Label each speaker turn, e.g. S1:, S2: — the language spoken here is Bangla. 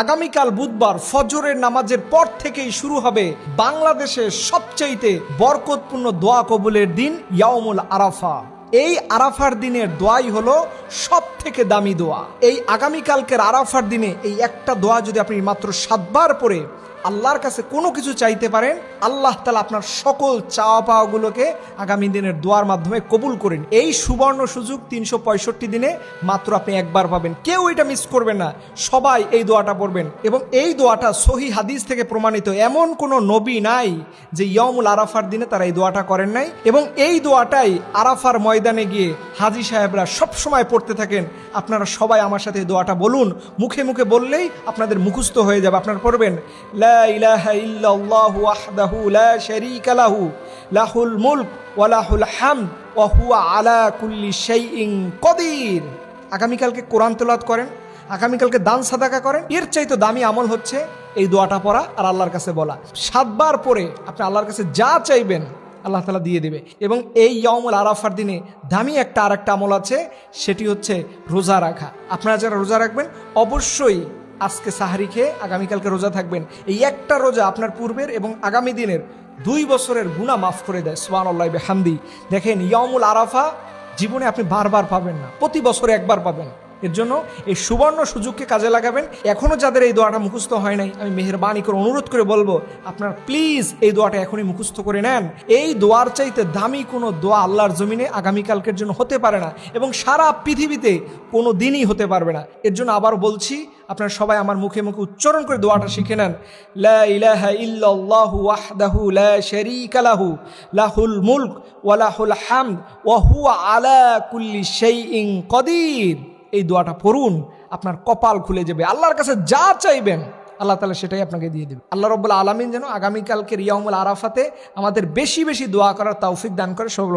S1: আগামীকাল বুধবার ফজরের নামাজের পর থেকেই শুরু হবে বাংলাদেশের সবচাইতে বরকতপূর্ণ দোয়া কবুলের দিন ইয়াউমুল আরাফা। এই আরাফার দিনের দোয়াই হলো সব থেকে দামি দোয়া। এই আগামীকালকের আরাফার দিনে এই একটা দোয়া যদি আপনি মাত্র 7 বার পড়ে আল্লাহর কাছে কোনো কিছু চাইতে পারেন, আল্লাহ তাআলা আপনার সকল চাওয়া পাওয়াগুলোকে আগামী দিনের দোয়ার মাধ্যমে কবুল করেন। এই সুবর্ণ সুযোগ 365 দিনে মাত্র আপনি একবার পাবেন। কেউ এটা মিস করবেন না, সবাই এই দোয়াটা পড়বেন। এবং এই দোয়াটা সহি হাদিস থেকে প্রমাণিত, এমন কোনো নবী নাই যে ইয়াউমুল আরাফার দিনে তারা এই দোয়াটা করেন নাই। এবং এই দোয়াটাই আরাফার ময়দানে গিয়ে হাজী সাহেবরা সবসময় পড়তে থাকেন। আপনারা সবাই আমার সাথে এই দোয়াটা বলুন, মুখে মুখে বললেই আপনাদের মুখস্থ হয়ে যাবে। আপনারা পড়বেন লা ইলাহা ইল্লাল্লাহু ওয়াহদাহু লা শারীকা লাহু লাহুল মুলক ওয়া লাহুল হামদ ওয়া হুয়া আলা কুল্লি শাইইন কদির। আগামীকালকে কোরআন তেলাওয়াত করেন, আগামীকালকে দান সাদাকা করেন। এর চাইতে দামি আমল হচ্ছে এই দোয়াটা পড়া আর আল্লাহর কাছে বলা। 7 বার পরে আপনি আল্লাহর কাছে যা চাইবেন আল্লাহ তাআলা দিয়ে দেবে। এবং এই ইয়াউমুল আরাফার দিনে দামি আরেকটা আমল আছে, সেটি হচ্ছে রোজা রাখা। আপনারা যারা রোজা রাখবেন অবশ্যই আজকে সাহারি খেয়ে আগামীকালকে রোজা থাকবেন। এই একটা রোজা আপনার পূর্বের এবং আগামী দিনের 2 বছরের গুনাহ মাফ করে দেয়। সুবহানাল্লাহি ওয়া বিহামদি। দেখেন, ইয়াউমুল আরাফা জীবনে আপনি বারবার পাবেন না, প্রতি বছরে একবার পাবেন। এর জন্য এই সুবর্ণ সুযোগকে কাজে লাগাবেন। এখনও যাদের এই দোয়াটা মুখস্থ হয় নাই, আমি মেহেরবানি করে অনুরোধ করে বলবো আপনারা প্লিজ এই দোয়াটা এখনই মুখস্থ করে নেন। এই দোয়ার চাইতে দামি কোনো দোয়া আল্লাহর জমিনে আগামীকালকের জন্য হতে পারে না, এবং সারা পৃথিবীতে কোনো দিনই হতে পারবে না। এর জন্য আবার বলছি, আপনারা সবাই আমার মুখে মুখে উচ্চারণ করে দোয়াটা শিখে নেন। লা ইলাহা ইল্লাল্লাহু ওয়াহদাহু লা শারীকা লাহু লাহুল মুলক ওয়া লাহুল হামদ ওয়া হুয়া আলা কুল্লি শাইইন কদির। এই দোয়াটা পড়ুন, আপনার কপাল খুলে যাবে। আল্লাহর কাছে যা চাইবেন আল্লাহ তাআলা সেটাই আপনাকে দিয়ে দেবে। আল্লাহ রাব্বুল আলামিন যেন আগামীকালকের ইয়াউমুল আরাফাতে আমাদের বেশি বেশি দোয়া করার তৌফিক দান করে। সকল